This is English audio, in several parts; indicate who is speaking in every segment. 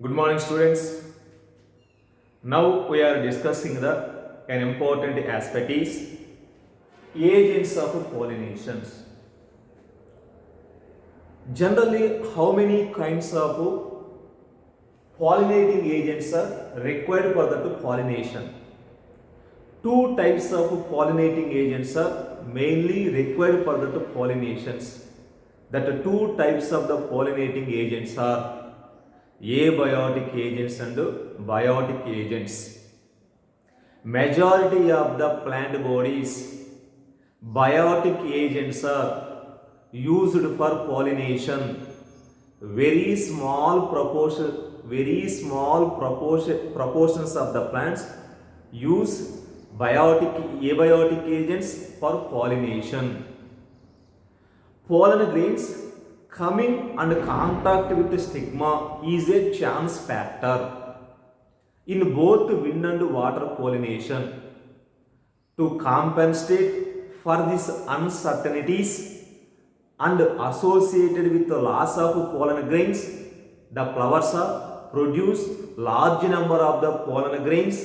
Speaker 1: Good morning, students. Now we are discussing an important aspect is agents of pollinations. Generally, how many kinds of pollinating agents are required for the pollination? Two types of pollinating agents are mainly required for the pollinations. That two types of the pollinating agents are abiotic agents and biotic agents. Majority of the plant bodies biotic agents are used for pollination. Very small proportions of the plants use abiotic agents for pollination. Pollen grains coming and contact with the stigma is a chance factor in both wind and water pollination. To compensate for these uncertainties and associated with the loss of pollen grains, the flowers are produce large number of the pollen grains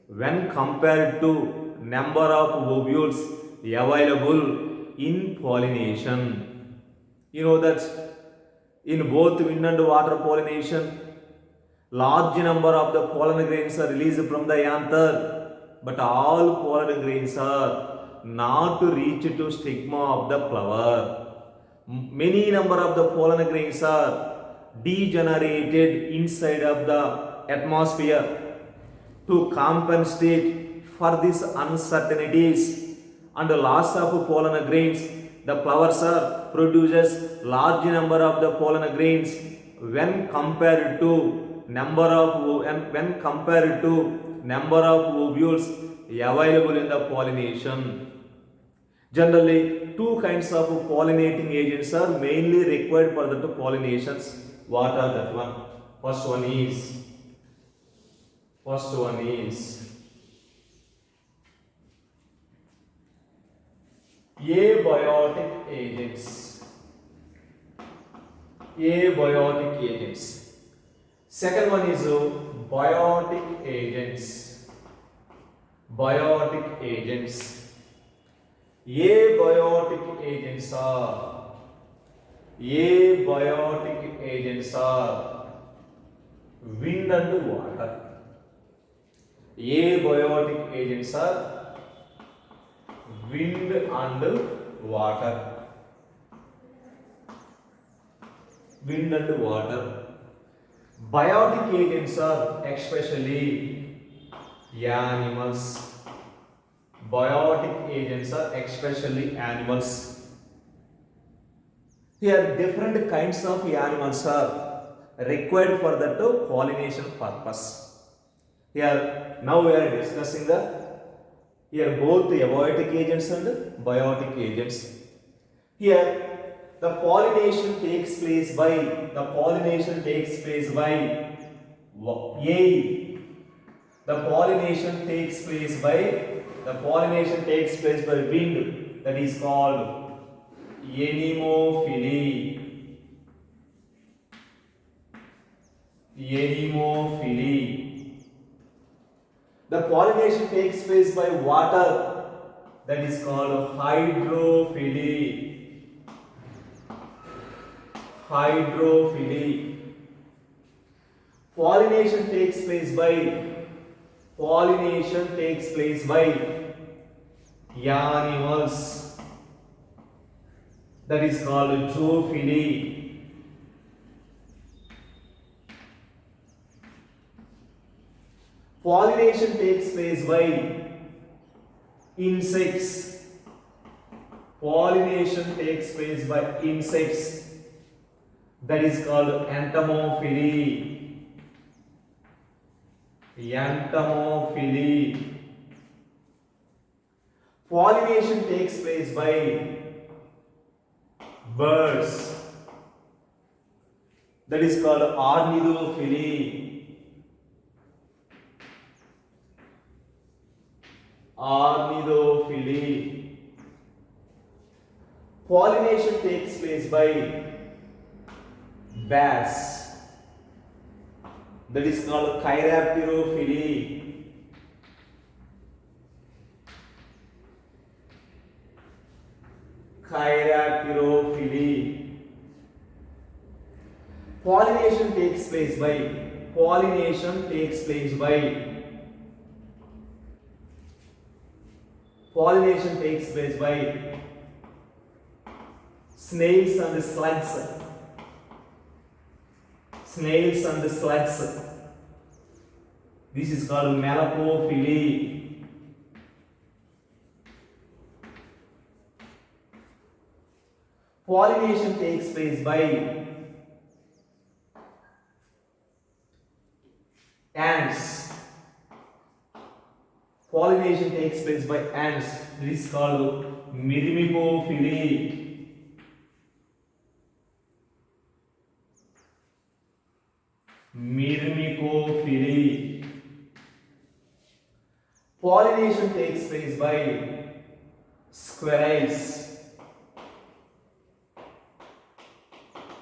Speaker 1: when compared to number of ovules available in pollination. You know that in both wind and water pollination, large number of the pollen grains are released from the anther, but all pollen grains are not reach to stigma of the flower. Many number of the pollen grains are degenerated inside of the atmosphere. To compensate for these uncertainties and the loss of pollen grains, the flowers are produces large number of the pollen grains when compared to number of ovules available in the pollination. Generally, two kinds of pollinating agents are mainly required for the pollinations. What are that one? First one is abiotic agents. Abiotic agents. Second one is biotic agents. Biotic agents. Abiotic agents are wind and water. Abiotic agents are wind and water. Wind and water. Biotic agents are especially animals. Biotic agents are especially animals. Here different kinds of animals are required for that pollination purpose. Here now we are discussing here both the abiotic agents and biotic agents. Here the pollination takes place by A. The pollination takes place by wind, that is called anemophily. The pollination takes place by water, that is called hydrophily. Pollination takes place by animals, that is called zoophily. Pollination takes place by insects. That is called entomophily. Pollination takes place by birds. That is called ornithophily. Pollination takes place by bats. That is called chirapterophily. Chirapterophily. Pollination takes place by pollination takes place by pollination takes place by snails and slugs. Snails and slugs. This is called malacophily. Pollination takes place by ants. Pollination takes place by ants. This is called myrmecophily. Myrmecophily. Pollination takes place by squirrels.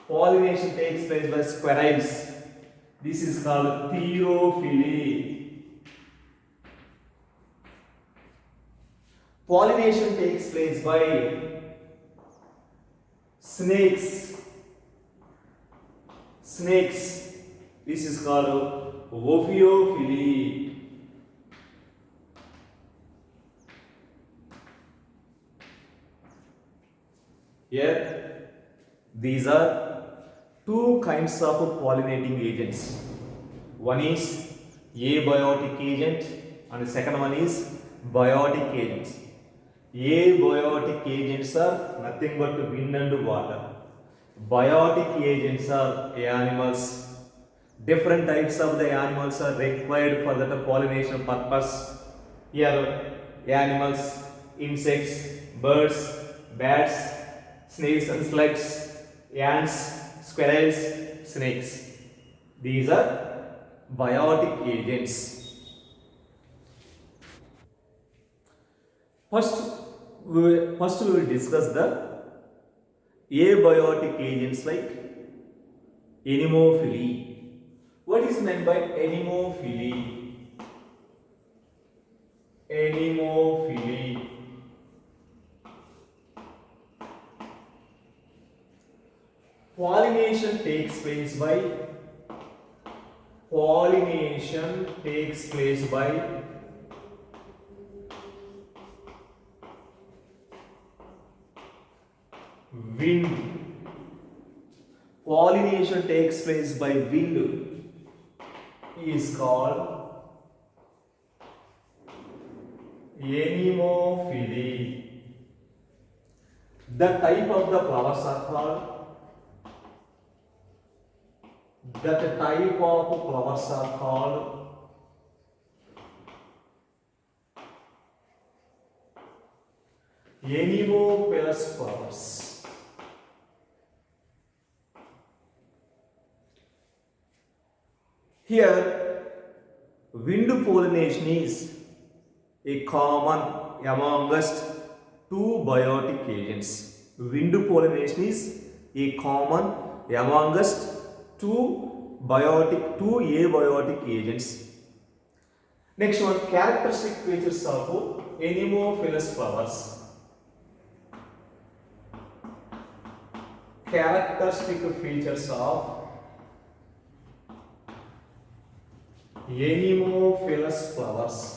Speaker 1: Pollination takes place by squirrels. This is called therophily. Pollination takes place by snakes. Snakes. This is called ophiophily. Here, these are two kinds of pollinating agents. One is abiotic agent and the second one is biotic agents. Abiotic agents are nothing but wind and water. Biotic agents are animals. Different types of the animals are required for that pollination purpose. Here, animals, insects, birds, bats, snails and slugs, ants, squirrels, snakes. These are biotic agents. First, we will discuss the abiotic agents like anemophily. What is meant by anemophily? Anemophily. Pollination takes place by wind. Pollination takes place by wind is called anemophily. The type of the flowers are called anemophilous flowers. Here, wind pollination is a common amongst two biotic agents. Wind pollination is a common amongst two abiotic agents. Next one, characteristic features of anemophilous flowers. Characteristic features of anemophilous flowers.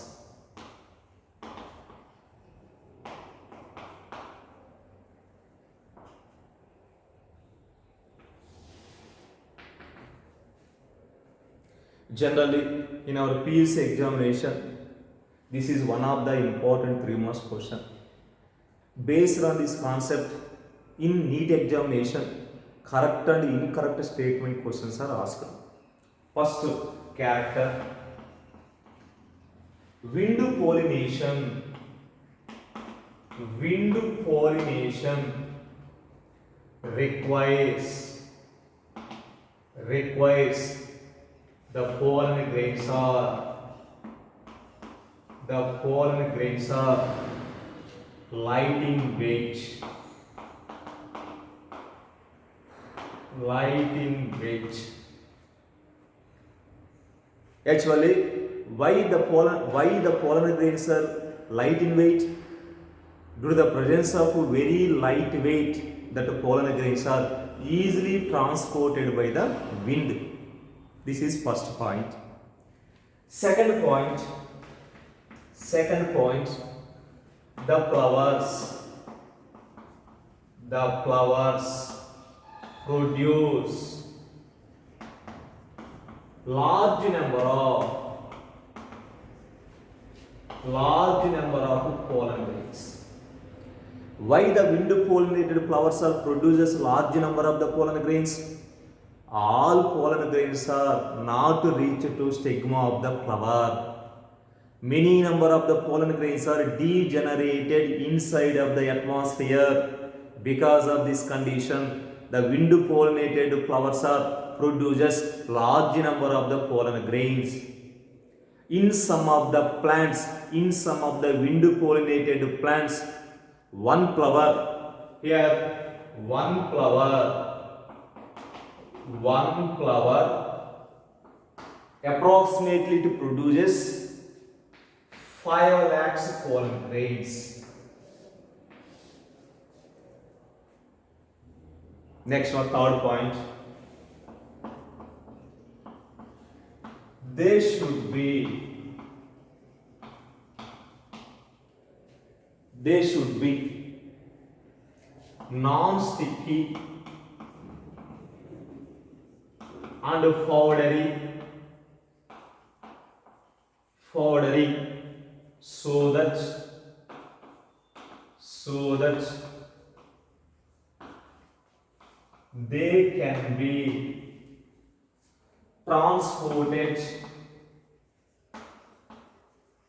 Speaker 1: Generally, in our PUC examination, this is one of the important 3 marks question. Based on this concept, in NEET examination, correct and incorrect statement questions are asked. First, character. Wind pollination requires the pollen grains are light in weight. Actually, why the pollen grains are light in weight? Due to the presence of very light weight, that pollen grains are easily transported by the wind. This is first point. Second point, the flowers produce large number of pollen grains. Why the wind pollinated flowers are produces large number of the pollen grains? All pollen grains are not reach to stigma of the flower. Many number of the pollen grains are degenerated inside of the atmosphere. Because of this condition, the wind pollinated flowers are produces large number of the pollen grains. In some of the plants, in some of the wind pollinated plants, one flower, here one flower approximately it produces 5 lakhs pollen grains. Next one, third point. They should be non-sticky and powdery so that they can be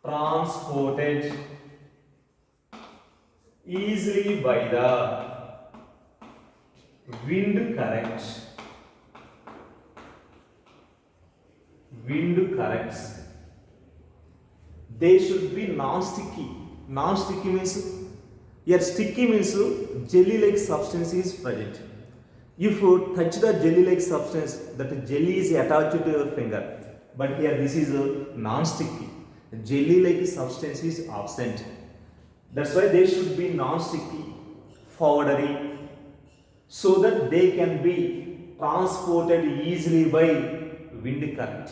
Speaker 1: transported easily by the wind currents. They should be non-sticky. Non-sticky means, here sticky means jelly-like substance is present. If you touch the jelly-like substance, that jelly is attached to your finger. But here this is non-sticky. Jelly-like substance is absent. That's why they should be non-sticky, powdery, so that they can be transported easily by wind current.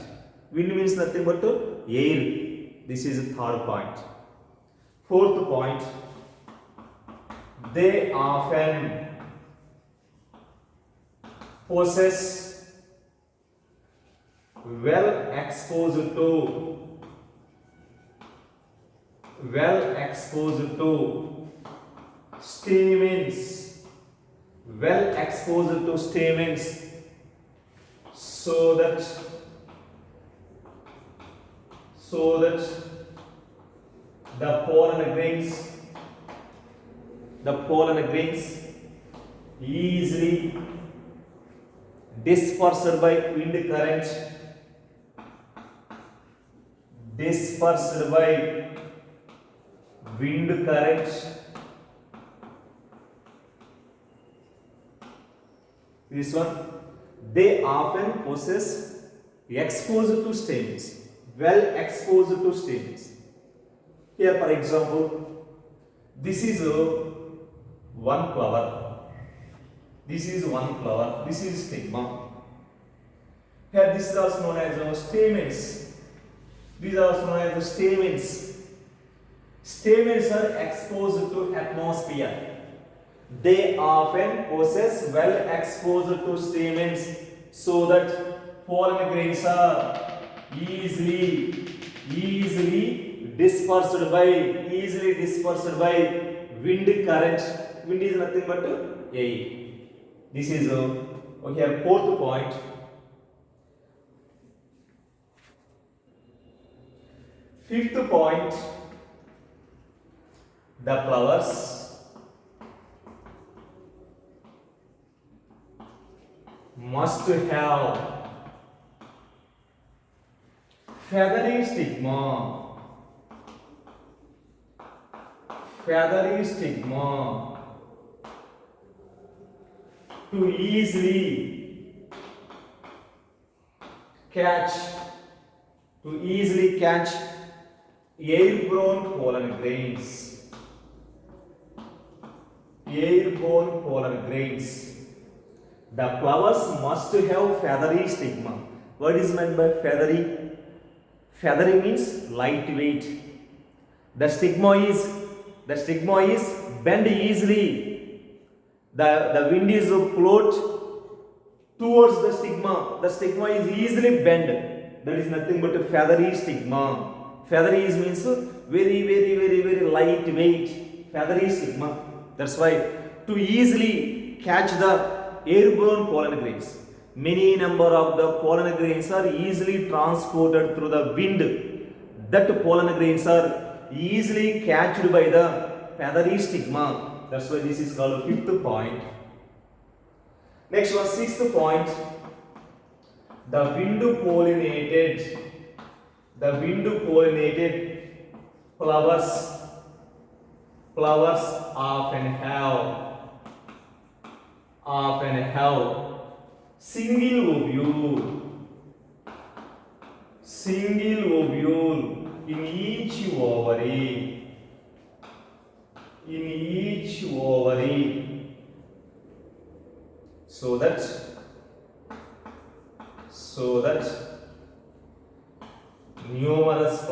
Speaker 1: Wind means nothing but air. This is the third point. Fourth point, they often possess well exposed to stamens, so that the pollen grains easily dispersed by wind current, This one, they often possess exposed to stamens, well exposed to stamens. Here, for example, this is one flower. This is stigma. Here, this is also known as stamens. These are also known as stamens. Stamens are exposed to atmosphere. They often possess well exposed to stamens, so that pollen grains are easily dispersed by wind current. Wind is nothing but air. This is okay. Fourth point. Fifth point, the flowers must have feathery stigma to easily catch to easily catch airborne pollen grains. Airborne pollen grains. The flowers must have feathery stigma. What is meant by feathery? Feathery means lightweight. The stigma is bend easily. The wind is float towards the stigma. The stigma is easily bent. That is nothing but a feathery stigma. Feathery means very lightweight. Feathery stigma. That's why to easily catch the airborne pollen grains. Many number of the pollen grains are easily transported through the wind. That pollen grains are easily catched by the feathery stigma. That's why this is called fifth point. Next one, sixth point. The wind pollinated flowers often have single ovule in each ovary, so that numerous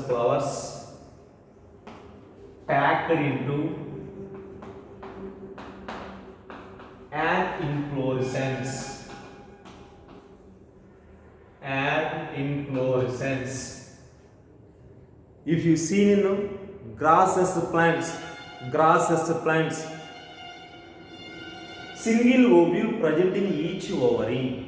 Speaker 1: flowers packed into an inflorescence. If you see in grasses plants, single ovule present in each ovary.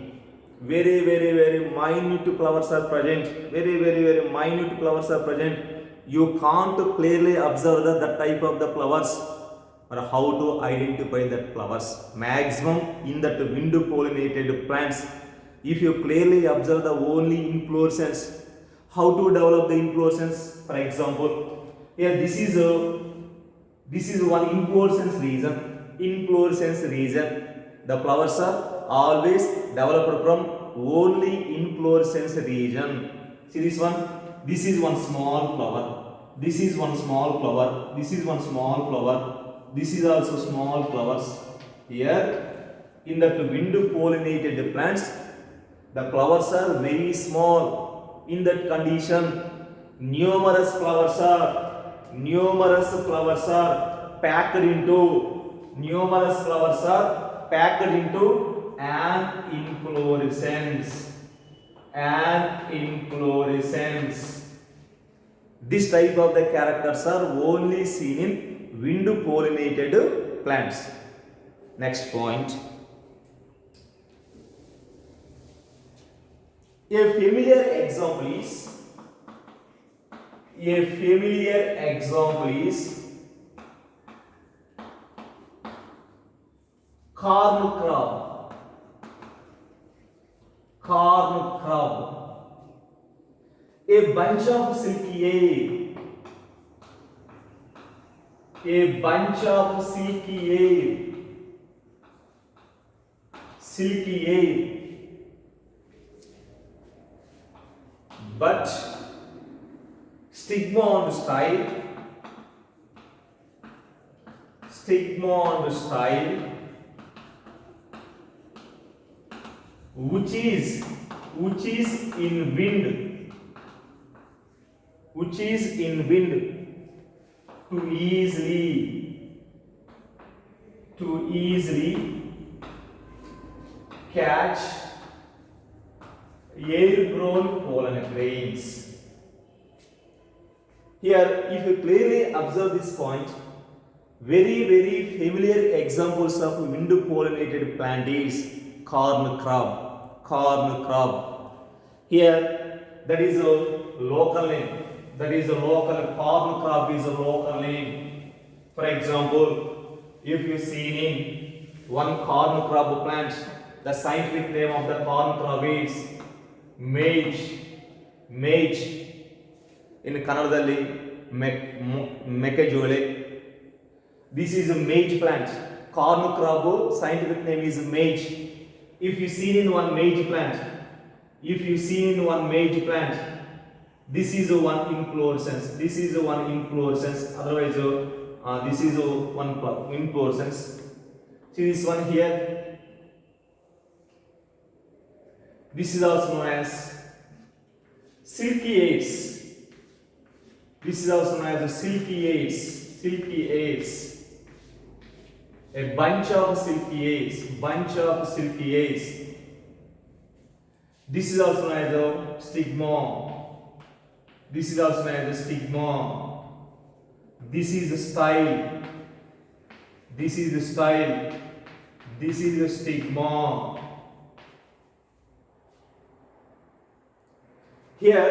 Speaker 1: Very minute flowers are present. Very minute flowers are present. You can't clearly observe the type of the flowers or how to identify that flowers. Maximum in that wind pollinated plants, if you clearly observe the only inflorescence, how to develop the inflorescence? For example, here this is one inflorescence region. The flowers are always developed from only inflorescence region. See this one? This is one small flower. This is one small flower. This is one small flower. This is also small flowers. Here, in that wind pollinated plants, the flowers are very small. In that condition, numerous flowers are packed into an inflorescence. This type of the characters are only seen in wind pollinated plants. Next point. A familiar example is corn crab. A bunch of silky air. But stigma on the style, which is in wind, to easily catch airborne pollen grains. Here, if you clearly observe this point, very familiar examples of wind pollinated plant is corn crab. Here, that is a local name. Corn crab is a local name. For example, if you see in one corn crab plant, the scientific name of the corn crab is ಮೇಜ್ in ಕನ್ನಡದಲ್ಲಿ ಮೆಕ್ಕೆಜೋಳೆ. This is a maize plant. Corn crab scientific name is maize. if you see in one maize plant, if you see in one maize plant, this is a one inflorescence, this is a one inflorescence, otherwise this is a one inflorescence. See this one here, this is also known as silky aids. This is also known as silky aids. Silky aids. A bunch of silky aids. Bunch of silky aids. This is also known as a stigma. This is also known as a stigma. This is the style. This is the style. This is the stigma. Here,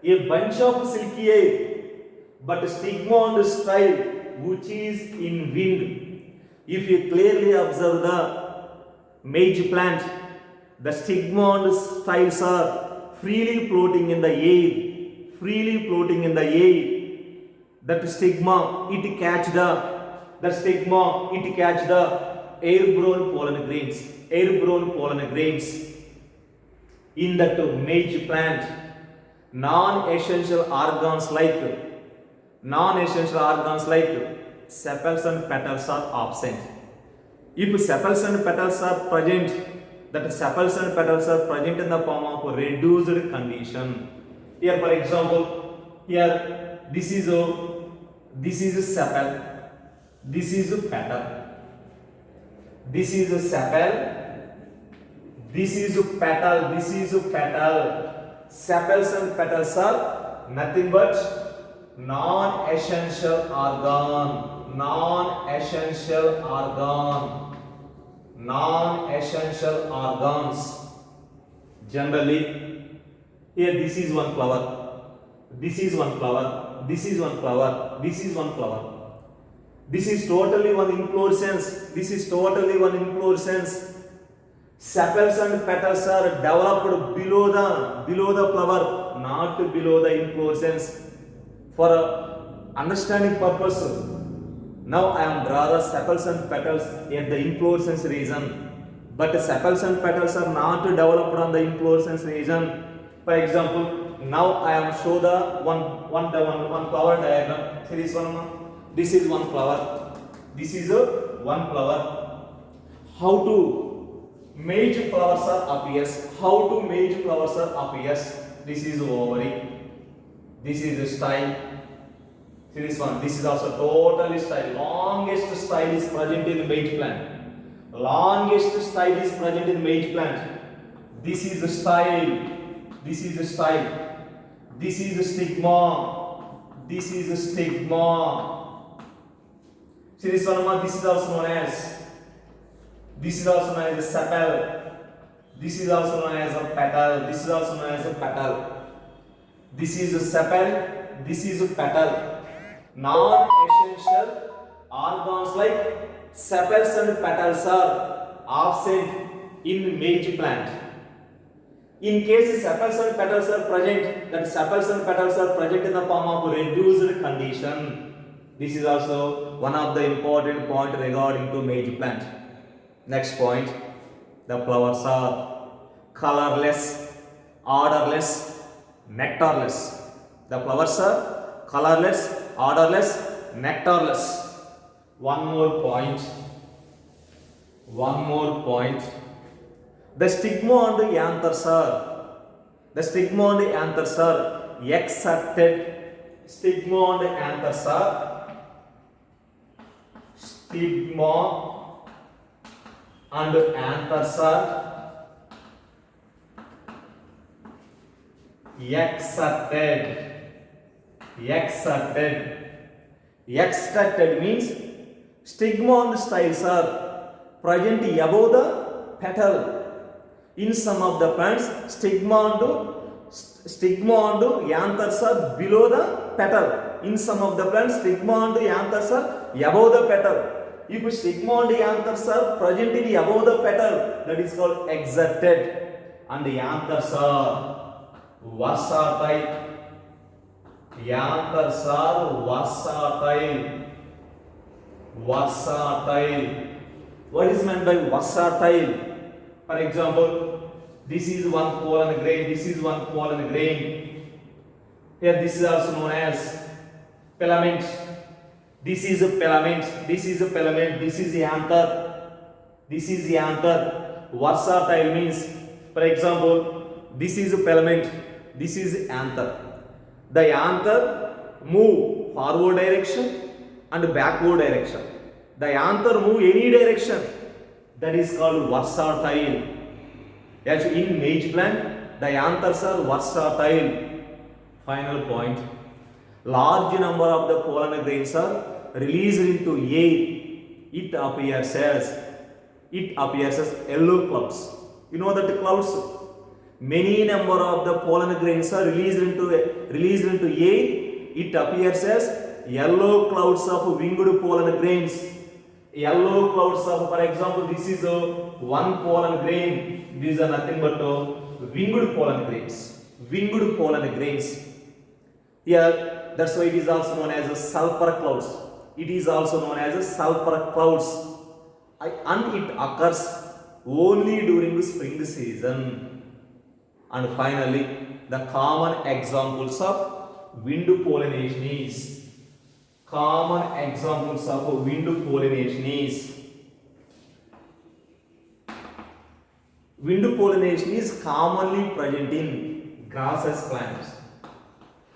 Speaker 1: a bunch of silky air, but stigma on the style which is in wind. If you clearly observe the maize plant, the stigma on the styles are freely floating in the air, freely floating in the air. That stigma, it catch the air-borne pollen grains, air-borne pollen grains. In that maize plant, non-essential organs like sepals and petals are absent. If sepals and petals are present, that sepals and petals are present in the form of reduced condition. Here, for example, here this is a sepal, this is a petal, this is a sepal, this is a petal, this is a petal. Sepals and petals are nothing but non-essential organ, non-essential organs. Generally, here this is one flower, this is one flower, this is one flower, this is one flower. This is totally one inflorescence. This is totally one inflorescence. Sepals and petals are developed below the flower, not below the inflorescence. For understanding purpose, now I am draw the sepals and petals at the inflorescence region, but the sepals and petals are not developed on the inflorescence region. For example, now I am show the one flower diagram. See this one. This is one flower. This is a one flower. How to maize flowers are appears. How to maize flowers are appears. This is ovary. This is the style. See this one. This is also totally style. Longest style is present in maize plant. Longest style is present in maize plant. This is the style. This is the style. This is the stigma. This is the stigma. See this one. This is also known as. This is also known as a sepal. This is also known as a petal. This is also known as a petal. This is a sepal. This is a petal. Non-essential organs like sepals and petals are absent in maize plant. In case sepals and petals are present, that sepals and petals are present in the form of reduced condition. This is also one of the important point regarding to maize plant. Next point, the flowers are colorless, odorless, nectarless. The flowers are colorless, odorless, nectarless. One more point. The stigma on the anthers are excerpted. Stigma on the anthers are and anthers are extracted means stigma on the styles are present above the petal. In some of the plants, stigma on the anthers are below the petal. In some of the plants, stigma on the anthers are above the petal. If stigma on the anthers are present above the petal, that is called excerpted. And the anthers are versatile. Anthers are versatile. What is meant by versatile? For example, this is one pollen grain, this is one pollen grain. Here this is also known as filament. This is a filament, this is a filament, this is the anther, this is the anther. Versatile means, for example, this is a filament, this is anther. The anther move forward direction and backward direction. The anther move any direction. That is called versatile. Actually, in maize plant, the anthers are versatile. Final point. Large number of the pollen grains are released into air. It appears as yellow clouds. You know that clouds. Many number of the pollen grains are released into air. It appears as yellow clouds of winged pollen grains. Yellow clouds of, for example, this is a one pollen grain. These are nothing but winged pollen grains. Winged pollen grains. Here, that's why it is also known as sulfur clouds. It is also known as sulfur clouds, and it occurs only during the spring season. And finally, the common examples of wind pollination is. Common examples of wind pollination is. Wind pollination is commonly present in grasses plants.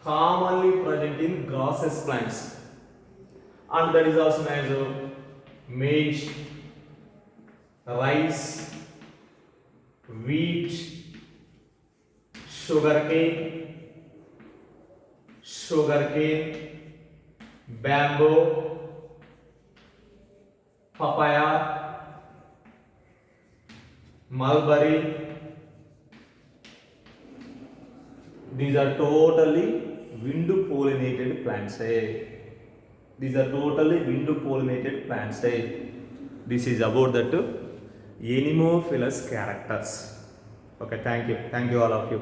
Speaker 1: Commonly present in grasses plants, and that is also known as maize, rice, wheat, sugarcane, bamboo, papaya, mulberry. These are totally wind pollinated plants. These are totally wind pollinated plants. This is about that Anemophilous characters. Okay, thank you all of you.